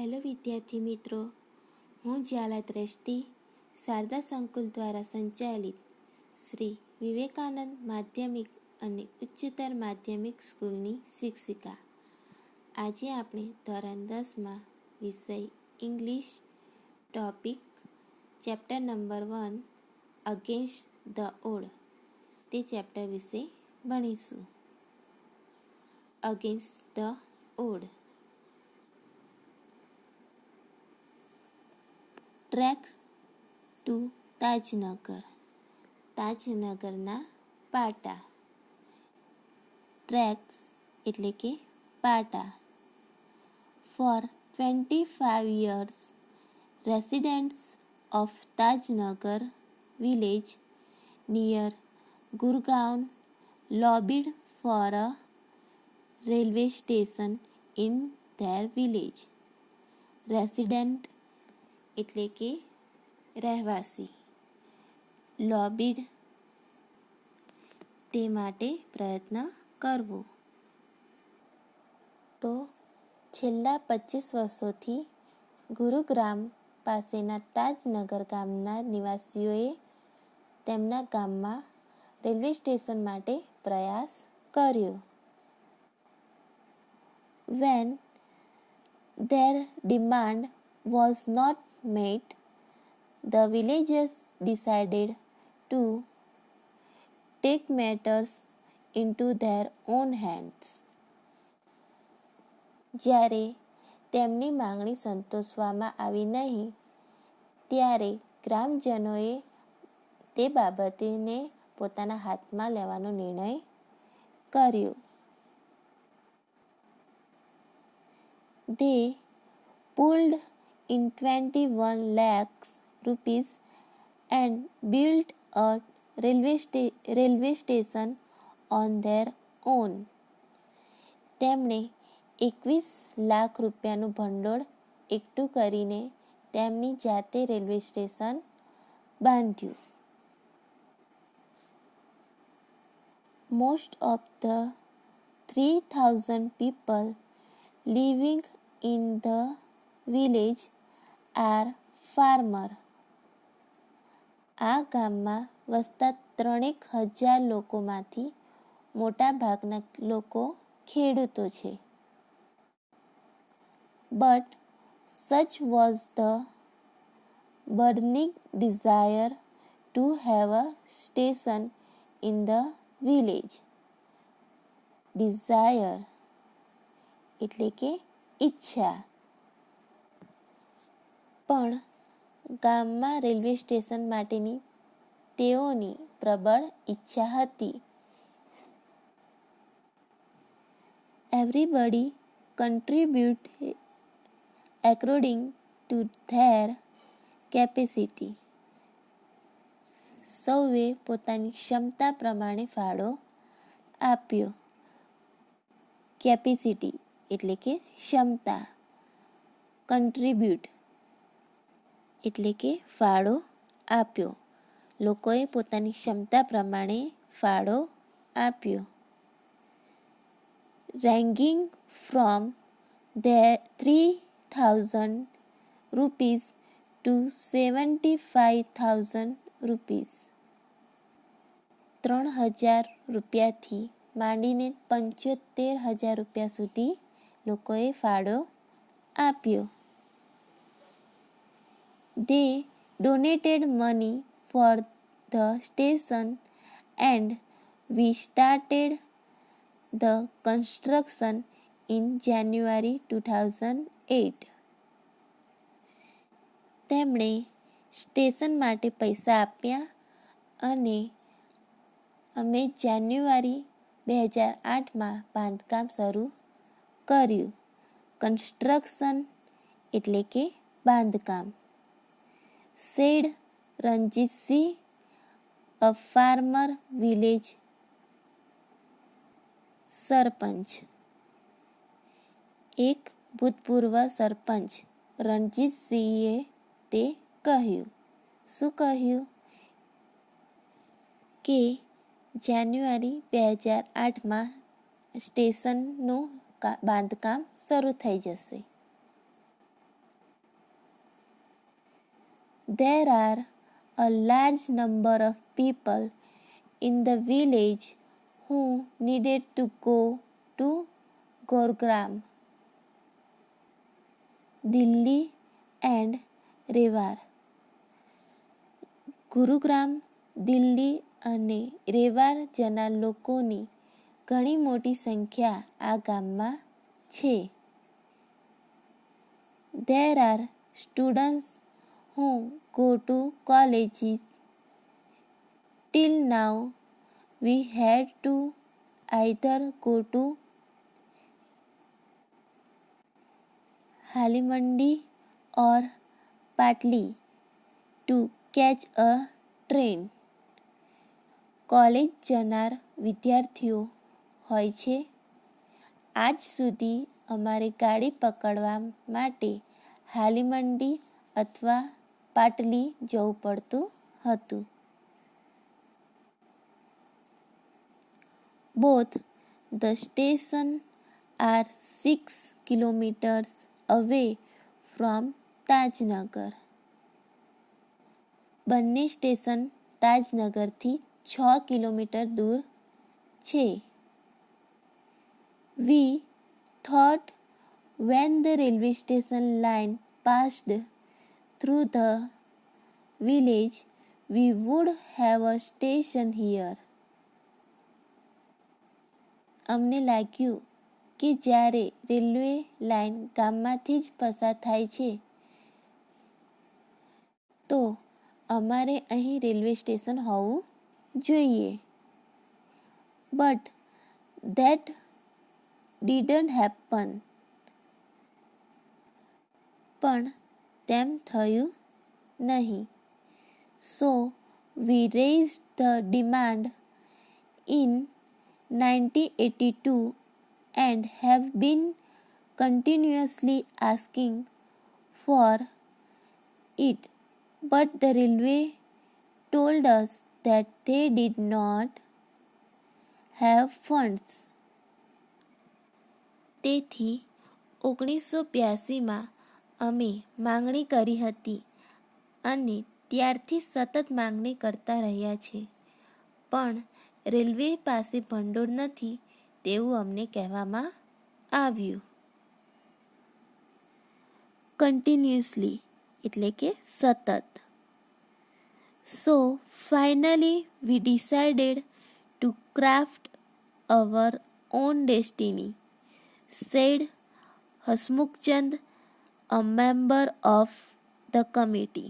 Hello વિદ્યાર્થી મિત્રો, હું જ્યાલા દ્રષ્ટિ શારદા સંકુલ દ્વારા સંચાલિત શ્રી વિવેકાનંદ માધ્યમિક અને ઉચ્ચતર માધ્યમિક સ્કૂલની શિક્ષિકા. આજે આપણે ધોરણ 10માં વિષય English topic chapter number 1 against the odd તે ચેપ્ટર વિશે ભણીશું. Against the odd. Tracks to Tajnagar. તાજનગરના પાટા. ટ્રેક્સ એટલે કે પાટા. For 25 years, residents of Tajnagar village near Gurgaon lobbied for a railway station in their village. Resident એટલે કે રહેવાસી. લોબીડ તે માટે પ્રયત્ન કરવો. તો છેલ્લા 25 વર્ષોથી ગુરુગ્રામ પાસેના તાજનગર ગામના નિવાસીઓએ તેમના ગામમાં રેલવે સ્ટેશન માટે પ્રયાસ કર્યો. When their demand was not met, the villagers decided to take matters into their own hands. જ્યારે તેમની માંગણી સંતોષવામાં આવી નહીં, ત્યારે ગ્રામજનોએ તે બાબતને પોતાના હાથમાં લેવાનો નિર્ણય કર્યો. They pulled in 21 lakhs rupees and built a railway station on their own. તેમણે 21 લાખ રૂપિયાનું ભંડોળ એકઠું કરીને તેમની જાતે રેલવે સ્ટેશન બાંધ્યું. Most of the 3,000 people living in the village are farmer. આ ગામમાં વસતા 3,000 લોકોમાંથી મોટા ભાગના લોકો ખેડૂતો છે. But such was the burning desire to have a station in the village. Desire એટલે કે ઈચ્છા. પણ ગામમાં રેલવે સ્ટેશન માટેની તેઓની પ્રબળ ઈચ્છા હતી. Everybody contributed according to their capacity. સૌએ પોતાની ક્ષમતા પ્રમાણે ફાળો આપ્યો. કેપેસિટી એટલે કે ક્ષમતા. કન્ટ્રીબ્યુટ એટલે કે ફાળો આપ્યો. લોકોએ પોતાની ક્ષમતા પ્રમાણે ફાળો આપ્યો. રેન્ગિંગ from their 3,000 rupees to 75,000 rupees. 3,000 રૂપિયાથી માંડીને 75,000 રૂપિયા સુધી લોકોએ ફાળો આપ્યો. They donated money for the station and we started the construction in January 2008. તેમણે સ્ટેશન માટે પૈસા આપ્યા અને અમે જાન્યુઆરી 2008માં બાંધકામ શરૂ કર્યું. કન્સ્ટ્રક્શન એટલે કે બાંધકામ. Said Ranjitsinh, a farmer village sarpanch. એક ભૂતપૂર્વ સરપંચ રણજીતસિંહે તે કહ્યું. શું કહ્યું? કે જાન્યુઆરી 2008માં સ્ટેશનનું બાંધકામ શરૂ થઈ જશે. There are a large number of people in the village who needed to go to Gurugram, Delhi and Rewari. Gurugram, Delhi અને રેવાર જનાર લોકોની ઘણી મોટી સંખ્યા આ ગામમાં છે. There are students who go to colleges. Till now, we had to either go to Halimandi or Patli to catch a train. College જનાર વિદ્યાર્થીઓ હોય છે. આજ સુધી અમારે ગાડી પકડવા માટે હાલીમંડી અથવા પાટલી જવું પડતું હતું. Both the stations are 6 kilometers away from Tajnagar. બંને સ્ટેશન તાજનગરથી 6 કિલોમીટર દૂર છે. We thought when the railway station line passed through the village, we would have a station here. અમને લાગ્યું કે જ્યારે રેલવે લાઇન ગામમાંથી જ પસાર થાય છે તો અમારે અહીં રેલવે સ્ટેશન હોવું જોઈએ. But that didn't happen. પણ તેમ થયું નહીં. So we raised the demand in 1982 and have been continuously asking for it, but the railway told us that they did not have funds. તેથી 1982માં અમે માંગણી કરી હતી અને ત્યારથી સતત માંગણી કરતા રહ્યા છે, પણ રેલવે પાસે ભંડોળ નથી તેવું અમને કહેવામાં આવ્યું. કન્ટિન્યુઅસલી એટલે કે સતત. So finally we decided to craft our own destiny, said Hasmukhchand, a member of the committee.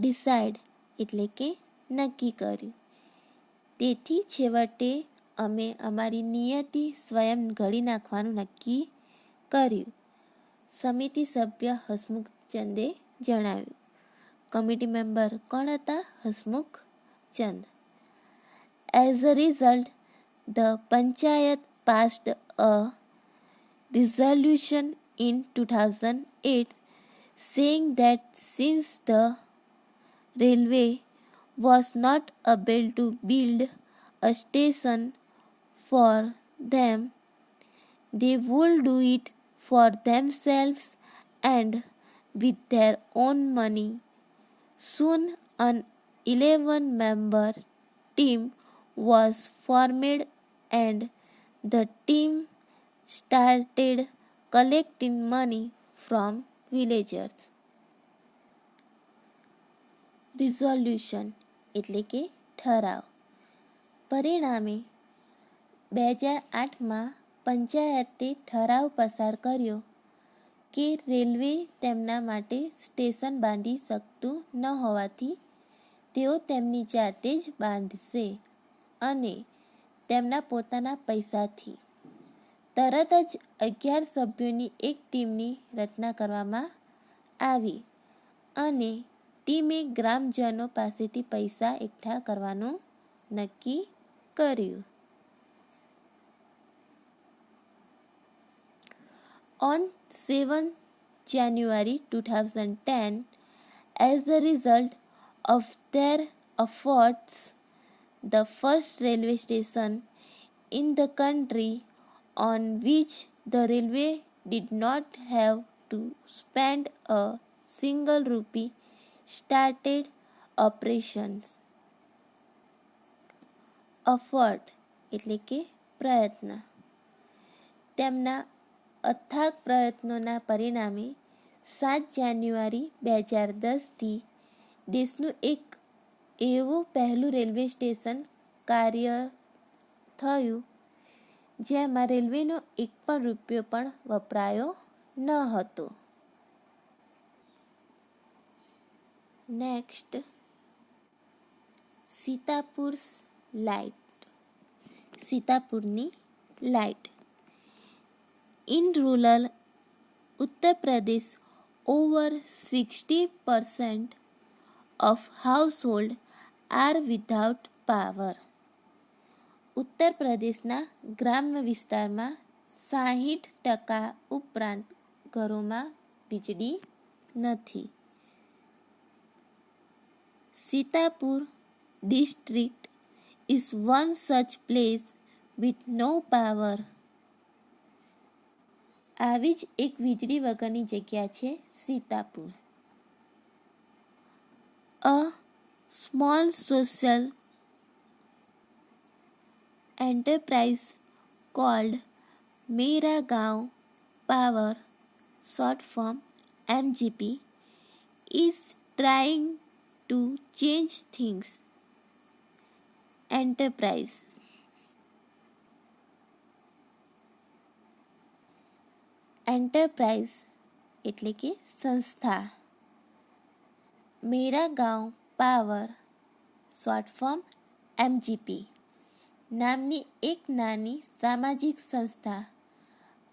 Decide એટલે કે નક્કી કર્યું. તેથી છેવટે અમે અમારી નિયતિ સ્વયં ઘડી નાખવાનું નક્કી કર્યું, સમિતિ સભ્ય હસમુખચંદે જણાવ્યું. કમિટી મેમ્બર કોણ હતા? હસમુખચંદ. As a result, the panchayat passed a resolution in 2008 saying that since the railway was not able to build a station for them, they would do it for themselves and with their own money. Soon an 11-member team was formed and the team started collecting money from villagers. Resolution એટલે કે ઠરાવ. પરિણામે 2008માં પંચાયતે ઠરાવ પસાર કર્યો કે railway તેમના માટે સ્ટેશન બાંધી શકતું ન હોવાથી તેઓ તેમની જાતે જ બાંધશે અને તેમના પોતાના પૈસાથી. તરત જ 11 સભ્યોની એક ટીમની રચના કરવામાં આવી અને ટીમે ગ્રામજનો પાસેથી પૈસા એકઠા કરવાનું નક્કી કર્યું. On 7 January 2010, as a result of their efforts, the first railway station in the country on which the railway did not have to spend a single rupee started operations. effort એટલે કે પ્રયત્ન. તેમના અથાગ પ્રયત્નોના પરિણામે 7 જાન્યુઆરી 2010થી દેશનું એક એવું પહેલું રેલવે સ્ટેશન કાર્ય થયું જેમાં રેલવેનો એક પણ રૂપિયો પણ વપરાયો ન હતો. Next, Sitapur light. સીતાપુરની light. In rural Uttar Pradesh, over 60% of households are without power. ઉત્તર પ્રદેશના ગ્રામ્ય વિસ્તારમાં 60% ઉપરાંત ઘરોમાં વીજળી નથી. Sitapur district is one such place with no power. આવી જ એક વીજળી વગરની જગ્યા છે Sitapur. A small social enterprise called Mera Gaon Power, short form MGP, is trying to change things. Enterprise. Enterprise એટલે કે સંસ્થા. મેરા ગાંવ પાવર, શોર્ટ ફોર્મ MGP, નામની એક નાની સામાજિક સંસ્થા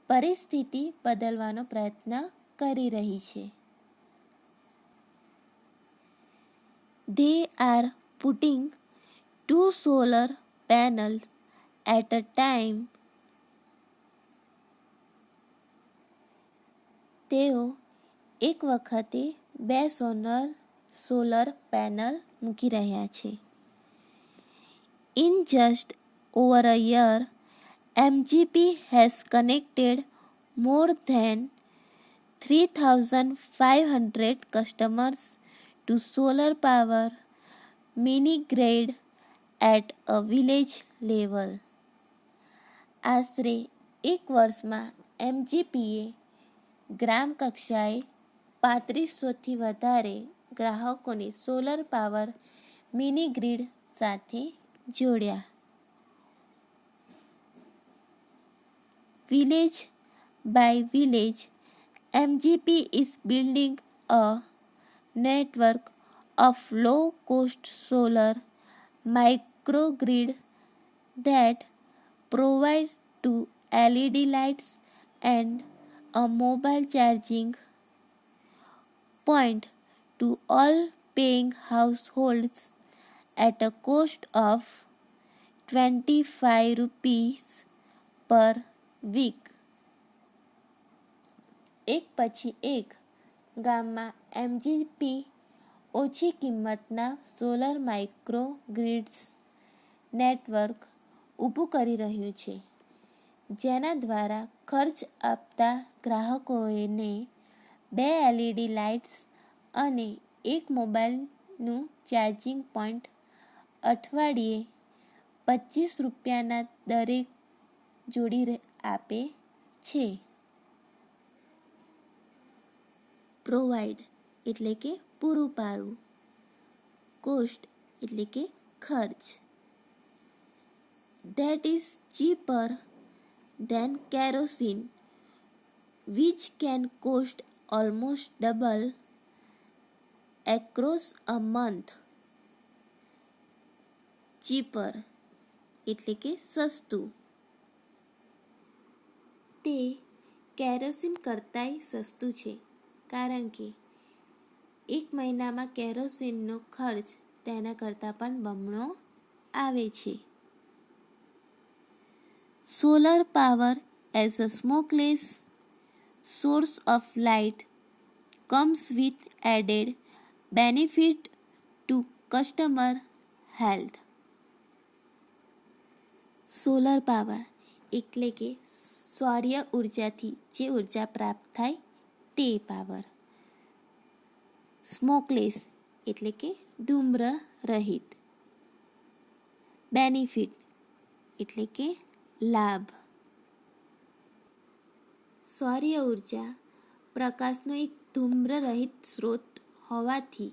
પરિસ્થિતિ બદલવાનો પ્રયત્ન કરી રહી છે. They are putting 2 solar panels at a time. તેઓ એક વખતે 2 સોલર પેનલ મૂકી રહ્યા છે. In just over a year, MGP has connected more than 3,500 customers to solar power mini grid at a village level. આશરે એક વર્ષમાં MGPએ ગ્રામ કક્ષાએ 3500થી વધારે ગ્રાહકોને સોલર પાવર મિની ગ્રીડ સાથે જોડ્યા. Village by village, MGP is building a network of low-cost solar microgrid that provide to LED lights and a mobile charging point to all paying households at a cost of 25 rupees per week. એક પછી એક ગામમાં MGP ઓછી કિંમતના solar micro grids network ઊભું કરી રહ્યું છે, જેના દ્વારા ખર્ચ આપતા ગ્રાહકોને 2 LED લાઇટ્સ અને એક મોબાઈલનું ચાર્જિંગ પોઈન્ટ અઠવાડિયે 25 રૂપિયાના દરે જોડી આપે છે. પ્રોવાઈડ એટલે કે પૂરું પાડવું. કોસ્ટ એટલે કે ખર્ચ. That is cheaper than kerosene, which can cost almost double across a month. Cheaper એટલે કે સસ્તું. તે કેરોસીન કરતાંય સસ્તું છે કારણ કે એક મહિનામાં કેરોસીનનો ખર્ચ તેના કરતાં પણ બમણો આવે છે. Solar power as a smokeless source of light comes with added benefit to customer health. Solar power એટલે કે સૌર ઉર્જાથી જે ઉર્જા પ્રાપ્ત થાય તે પાવર. સ્મોકલેસ એટલે કે ધૂમ્ર રહિત. બેનિફિટ એટલે કે લાભ. સૌર્ય ઉર્જા પ્રકાશનો એક ધૂમ્ર રહિત સ્ત્રોત હોવાથી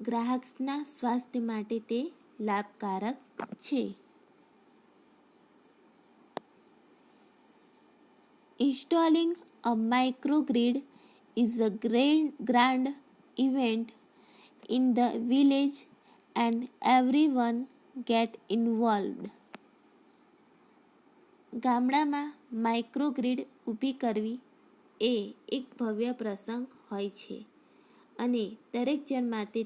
ગ્રાહકના સ્વાસ્થ્ય માટે તે લાભકારક છે. Installing a microgrid is a grand event in the village and everyone get involved. ગામડામાં માઇક્રોગ્રીડ ઊભી કરવી એ એક ભવ્ય પ્રસંગ હોય છે અને દરેક જણ માટે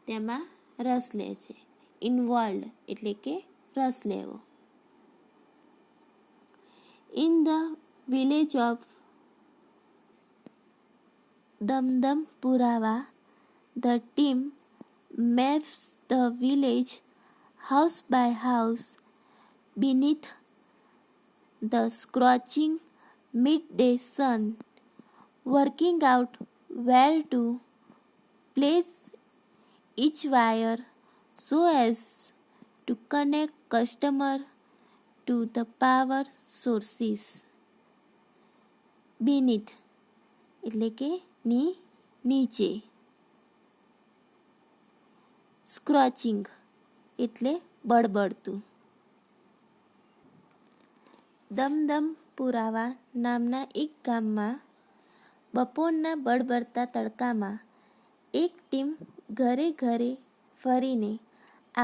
તેમાં રસ લે છે. ઇન્વોલ્વડ એટલે કે રસ લેવો. In the village of Damdampurawa, the team maps the village house by house beneath the scorching midday sun, working out where to place each wire so as to connect customer to the power sources. Beneath એટલે કે નીચે. સ્ક્રોચિંગ એટલે બળબડતું. દમદમપુરાવા નામના એક ગામમાં બપોરના બળબડતા તડકામાં એક ટીમ ઘરે ઘરે ફરીને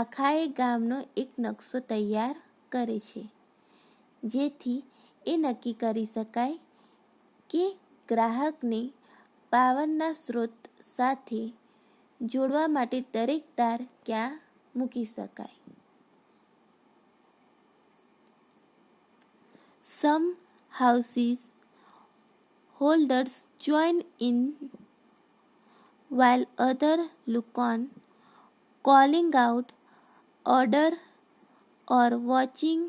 આખાએ ગામનો એક નકશો તૈયાર કરે છે, જેથી એ નક્કી કરી શકાય કે ગ્રાહકને પાવરના સ્ત્રોત સાથે જોડવા માટે દરેક તાર ક્યાં મૂકી શકાય. Some houses holders join in while others look on, calling out order or watching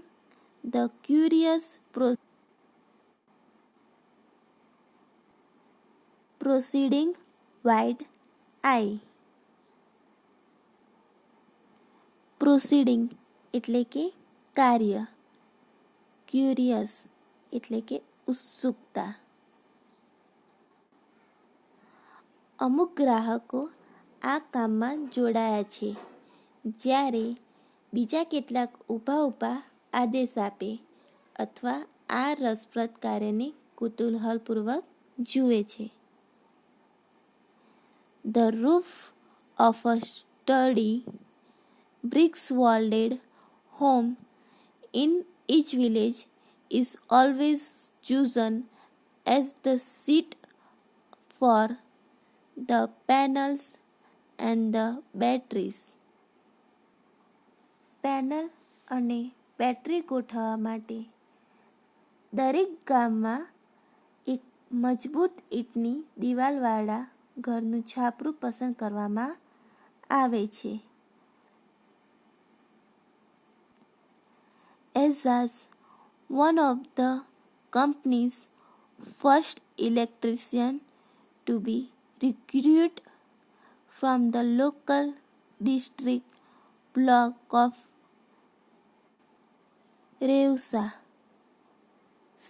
the curious proceeding wide eye. Proceeding એટલે કે કાર્ય. ક્યુરિયસ એટલે કે ઉત્સુકતા. અમુક ગ્રાહકો આ કામમાં જોડાયા છે, જ્યારે બીજા કેટલાક ઊભા આદેશ આપે અથવા આ રસપ્રદ કાર્યને કુતૂહલપૂર્વક જુએ છે. The roof of a sturdy brick-walled home in each village is always chosen as the seat for the panels and the batteries. Panel અને બેટરી ગોઠવવા માટે દરેક ગામમાં એક મજબૂત ઈંટની દિવાલવાળા ઘરનું છાપરું પસંદ કરવામાં આવે છે. Ezzaz, one of the company's first electrician to be recruited from the local district block of રેવસા,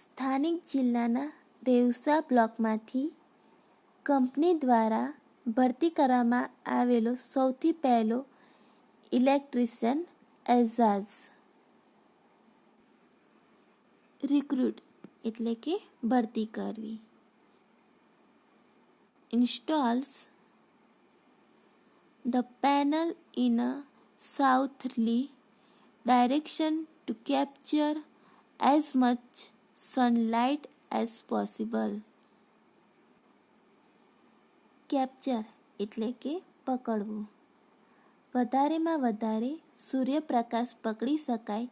સ્થાનિક જિલ્લાના રેવસા બ્લોકમાંથી કંપની દ્વારા ભરતી કરવામાં આવેલો સૌથી પહેલો ઇલેક્ટ્રિશિયન એઝાઝ. રિક્રુટ એટલે કે ભરતી કરવી. ઇન્સ્ટોલ્સ the panel in a southerly direction to capture as much sunlight as possible. Capture એટલે કે પકડવું. વધારેમાં વધારે સૂર્યપ્રકાશ પકડી શકાય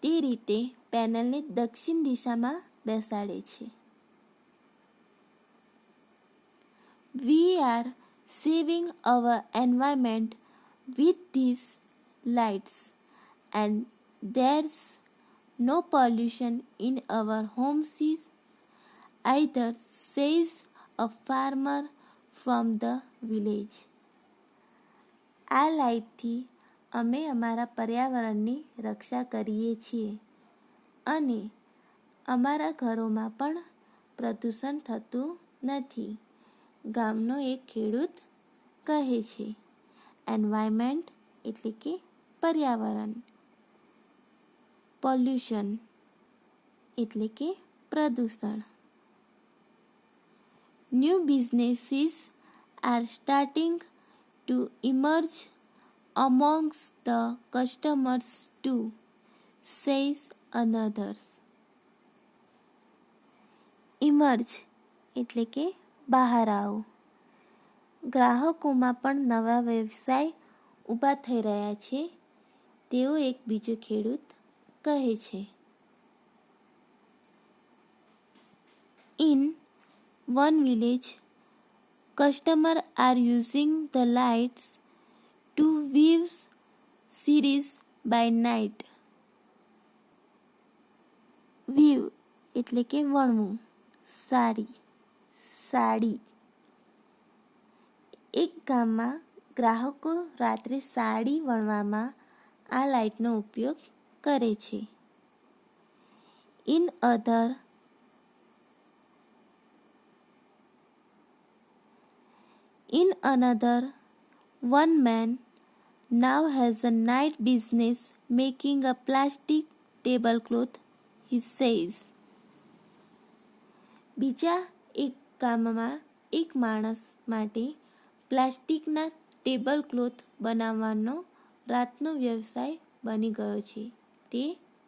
તે રીતે પેનલને દક્ષિણ દિશામાં બેસાડે છે. We are saving our environment with these lights and there's no pollution in our homes either, says a farmer from the village. આ લાઇટથી અમે અમારા પર્યાવરણની રક્ષા કરીએ છીએ અને અમારા ઘરોમાં પણ પ્રદૂષણ થતું નથી. ગામનો એક ખેડૂત કહે છે. એન્વાયરમેન્ટ એટલે કે પર્યાવરણ, પોલ્યુશન એટલે કે પ્રદૂષણ. New businesses R starting to emerge amongst the customers too, says another. Emerge એટલે કે બહાર આવો. ગ્રાહકોમાં પણ નવા વ્યવસાય ઊભા થઈ રહ્યા છે, તેવો એક બીજો ખેડૂત કહે છે. In one village, customers are using the lights to weave sarees by night. Weave એટલે કે વણવું, સાડી. એક ગામમાં ગ્રાહકો રાત્રે સાડી વણવામાં આ લાઇટનો ઉપયોગ કરે છે. In another, one man now has a night business making a plastic tablecloth, he says. બીજા એક ગામમાં એક માણસ માટે પ્લાસ્ટિકના ટેબલ ક્લોથ બનાવવાનો રાતનો વ્યવસાય બની ગયો છે, તે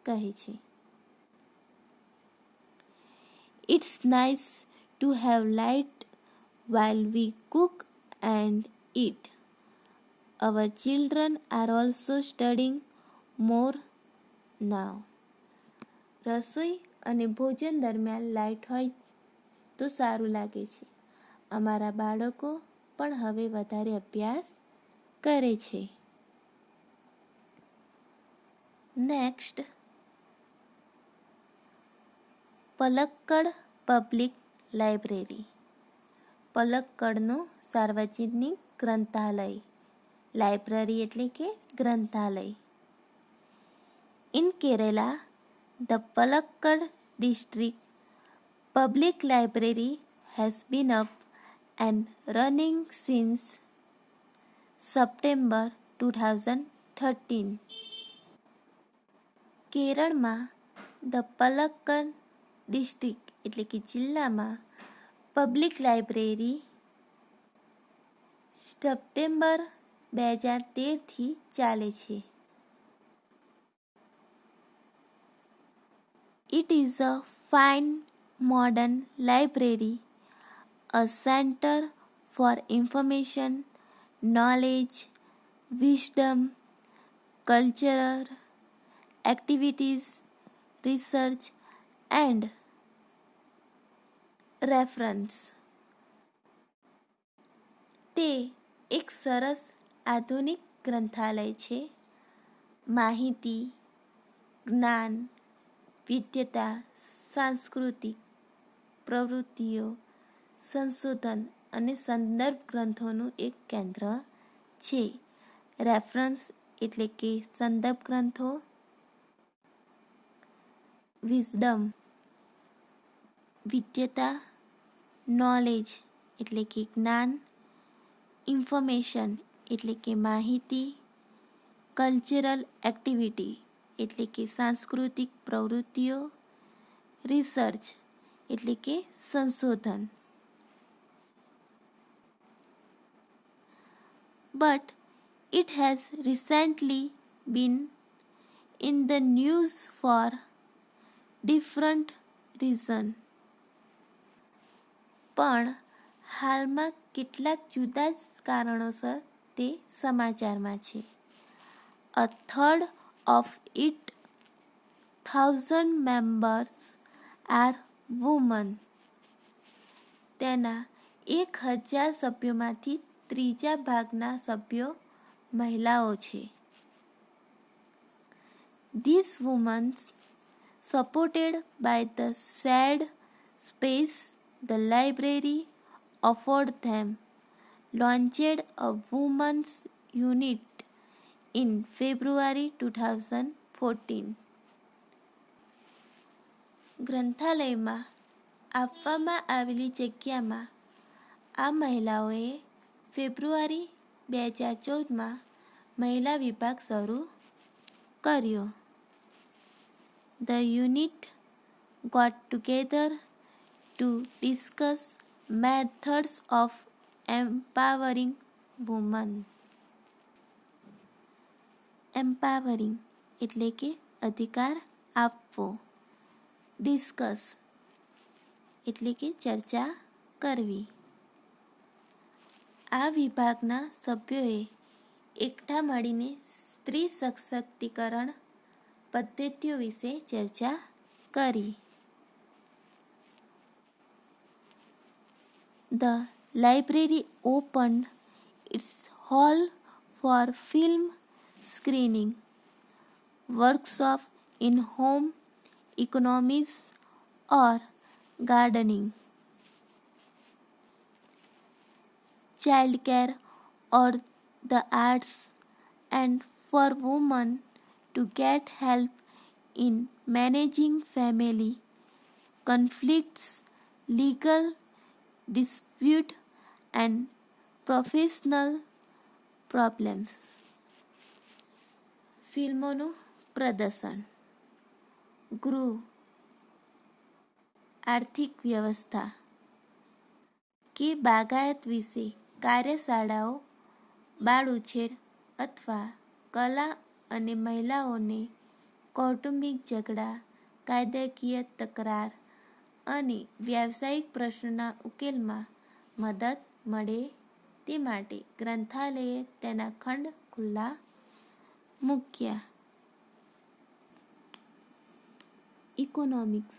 કહે છે. It's nice to have light while we cook and eat. Our children are also studying more now. રસોઈ અને ભોજન દરમિયાન લાઇટ હોય તો સારું લાગે છે. અમારા બાળકો પણ હવે વધારે અભ્યાસ કરે છે. Next, Palakkad public library. પલક્કડનું સાર્વજનિક ગ્રંથાલય. લાઇબ્રેરી એટલે કે ગ્રંથાલય. In Kerala, the Palakkad district public library has been up and running since September 2013. કેરળમાં ધ પલક્કડ ડિસ્ટ્રિક્ટ એટલે કે જિલ્લામાં પબ્લિક લાઇબ્રેરી સપ્ટેમ્બર 2013થી ચાલે છે. It is a fine modern library, a center for information, knowledge, wisdom, cultural activities, research and reference. તે એક સરસ આધુનિક ગ્રંથાલય છે. માહિતી, જ્ઞાન, વિદ્યતા, સાંસ્કૃતિક પ્રવૃત્તિઓ, સંશોધન અને સંદર્ભ ગ્રંથોનું એક કેન્દ્ર છે. રેફરન્સ એટલે કે સંદર્ભ ગ્રંથો. વિઝડમ વિદ્યતા. નોલેજ એટલે કે જ્ઞાન. ઇન્ફોર્મેશન એટલે કે માહિતી. કલ્ચરલ એક્ટિવિટી એટલે કે સાંસ્કૃતિક પ્રવૃત્તિઓ. રિસર્ચ એટલે કે સંશોધન. But it has recently been in the news for different reason. પણ હાલમાં કેટલાક જુદા જ કારણોસર તે સમાચારમાં છે. A third of its 1,000 members are women. તેના 1,000 સભ્યોમાંથી ત્રીજા ભાગના સભ્યો મહિલાઓ છે. These women, supported by the shared space, the library afford them, launched a women's unit in February 2014. ગ્રંથાલયમાં આપવામાં આવેલી જગ્યામાં આ મહિલાઓએ ફેબ્રુઆરી 2014માં મહિલા વિભાગ શરૂ કર્યો. The unit got together to discuss methods of empowering women. Empowering એટલે કે અધિકાર આપવો. ડિસ્કસ એટલે કે ચર્ચા કરવી. આ વિભાગના સભ્યોએ એકઠા મળીને સ્ત્રી સશક્તિકરણ પદ્ધતિઓ વિશે ચર્ચા કરી. The library opened its hall for film screening, workshop in home economics or gardening, childcare or the arts, and for women to get help in managing family conflicts, legal dispute and professional problems. ફિલ્મોનું પ્રદર્શન. ગૃહ, આર્થિક વ્યવસ્થા કે બાગાયત વિશે કાર્યશાળાઓ, બાળ ઉછેર અથવા કલા અને મહિલાઓને કૌટુંબિક ઝઘડા, કાયદાકીય તકરાર અને વ્યાવસાયિક પ્રશ્નોના ઉકેલમાં મદદ મળે તે માટે ગ્રંથાલયે તેના ખંડ ખુલ્લા મૂક્યા. ઇકોનોમિક્સ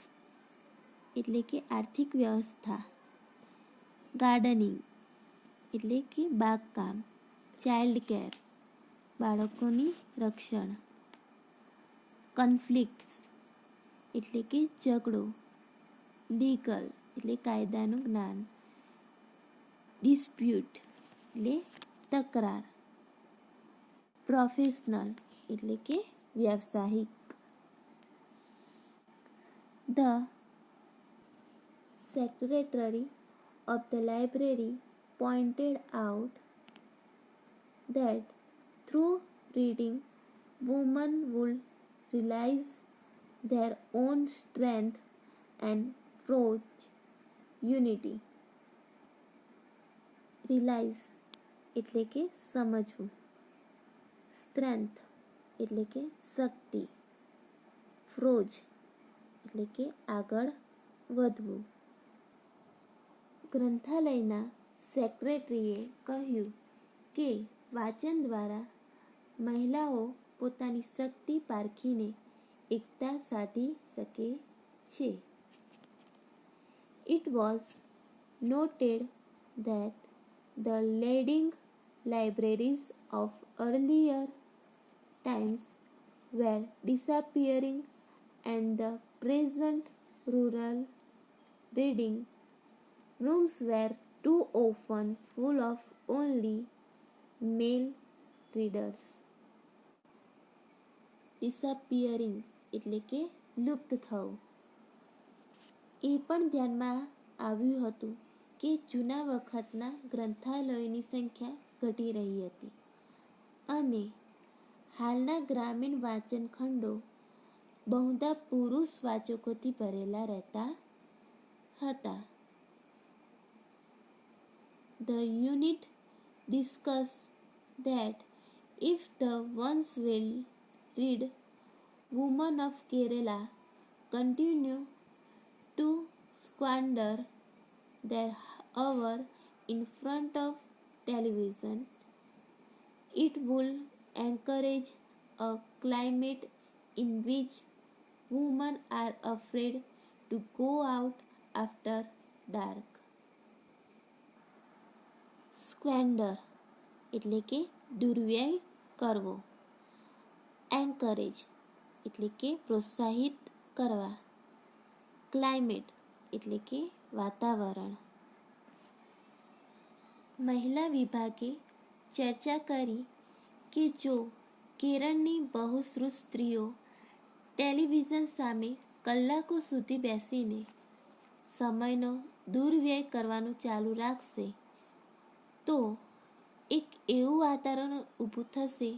એટલે કે આર્થિક વ્યવસ્થા, ગાર્ડનિંગ એટલે કે બાગકામ, ચાઇલ્ડ કેર બાળકોની રક્ષણ, કન્ફ્લિક્ટ્સ એટલે કે ઝઘડો, લીગલ એટલે કાયદાનું જ્ઞાન, ડિસ્પ્યુટ એટલે તકરાર, પ્રોફેશનલ એટલે કે વ્યાવસાયિક. The secretary of the library pointed out that through reading, women would realize their own strength and forge unity. Realize એટલે કે સમજવું, સ્ટ્રેન્થ એટલે કે શક્તિ, ફ્રોજ એટલે કે આગળ વધવું. ગ્રંથાલયના સેક્રેટરીએ કહ્યું કે વાંચન દ્વારા મહિલાઓ પોતાની શક્તિ પારખીને એકતા સાધી શકે છે. It was noted that the leading libraries of earlier times were disappearing and the present rural reading rooms were too often full of only male readers. Disappearing એટલે કે લુપ્ત થવું. એ પણ ધ્યાનમાં આવ્યું હતું કે જૂના વખતના ગ્રંથાલયોની સંખ્યા ઘટી રહી હતી અને હાલના ગ્રામીણ વાંચન ખંડો બહુધા પુરુષ વાચકોથી ભરેલા રહેતા હતા. The unit discussed that if the ones will read, women of Kerala continue to squander their hour in front of television, it will encourage a climate in which women are afraid to go out after dark. Squander એટલે કે દુર્વ્યય કરવો, anchorage એટલે કે પ્રોત્સાહિત કરવા, climate એટલે કે વાતાવરણ. મહિલા વિભાગે ચર્ચા કરી કે જો કેરળની બહુશ્રુત સ્ત્રીઓ ટેલિવિઝન સામે કલાકો સુધી બેસીને સમયનો દુર્વ્યય કરવાનું ચાલુ રાખશે તો એક એવું વાતાવરણ ઊભું થશે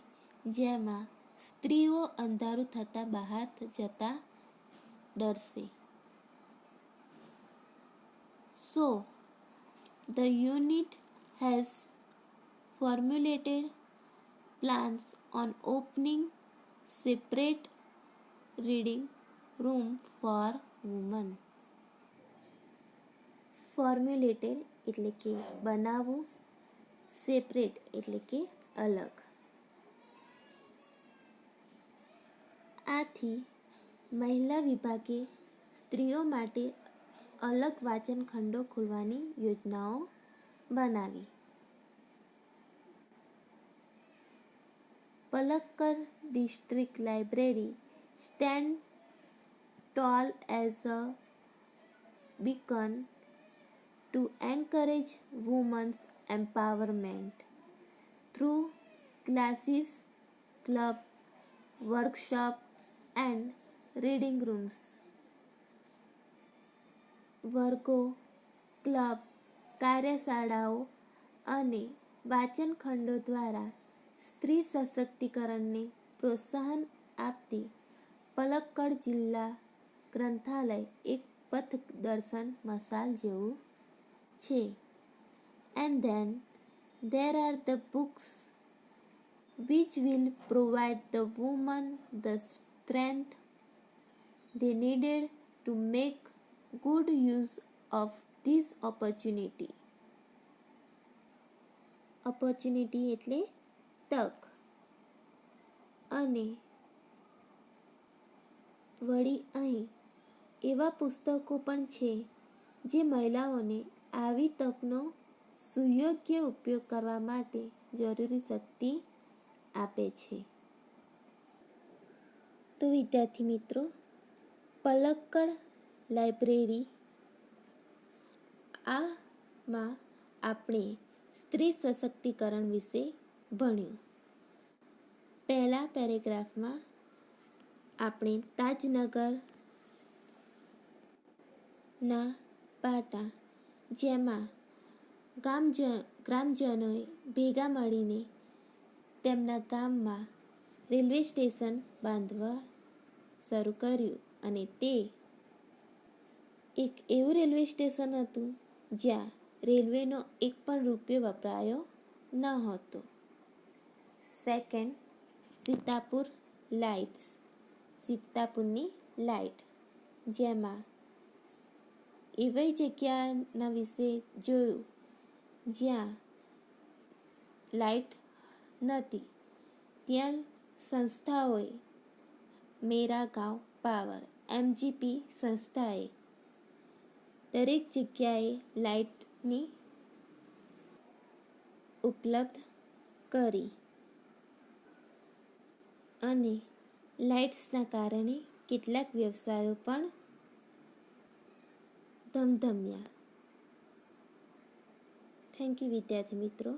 જેમાં સ્ત્રીઓ અંધારું થતાં બહાર જતા ડરશે. So, the unit has formulated plans on opening separate reading room for women. Formulated એટલે કે બનાવવું, સેપરેટ એટલે કે અલગ. આથી મહિલા વિભાગે સ્ત્રીઓ માટે અલગ વાંચન ખંડો ખોલવાની યોજનાઓ બનાવી. Palakkad district library stand tall as a beacon to encourage women's empowerment through classes, club, workshop and reading rooms. વર્ગો, ક્લબ, કાર્યશાળાઓ અને વાંચન ખંડો દ્વારા સ્ત્રી સશક્તિકરણને પ્રોત્સાહન આપતી પલક્કડ જિલ્લા ગ્રંથાલય એક પથદર્શન મશાલ જેવું છે. And then there are the books which will provide the women the strength they needed to make good use of this opportunity. Opportunity એટલે તક. અને વળી અહીં એવા પુસ્તકો પણ છે જે મહિલાઓને આવી તકનો સુયોગ્ય ઉપયોગ કરવા માટે જરૂરી શક્તિ આપે છે. તો વિદ્યાર્થી મિત્રો, પલક્કડ લાઇબ્રેરી આમાં આપણે સ્ત્રી સશક્તિકરણ વિશે ભણ્યું. પહેલા પેરેગ્રાફમાં આપણે તાજનગરના પાટા જેમાં ગ્રામજનોએ ભેગા મળીને તેમના ગામમાં રેલવે સ્ટેશન બાંધવા શરૂ કર્યું અને તે એક એવું રેલવે સ્ટેશન હતું જ્યાં રેલવેનો એક પણ રૂપિયો વપરાયો ન હતો. સેકન્ડ, સીતાપુર લાઇટ્સ, સીતાપુરની લાઇટ, જેમાં એવી જગ્યાના વિશે જોયું જ્યાં લાઇટ નહોતી. ત્યાં સંસ્થાઓએ મેરા ગાંવ પાવર MGP સંસ્થાએ દરેક જગ્યાએ લાઇટની ઉપલબ્ધ કરી અને લાઇટ્સના કારણે કેટલાક વ્યવસાયો પણ ધમધમ્યા. થેન્ક યુ વિદ્યાર્થી મિત્રો.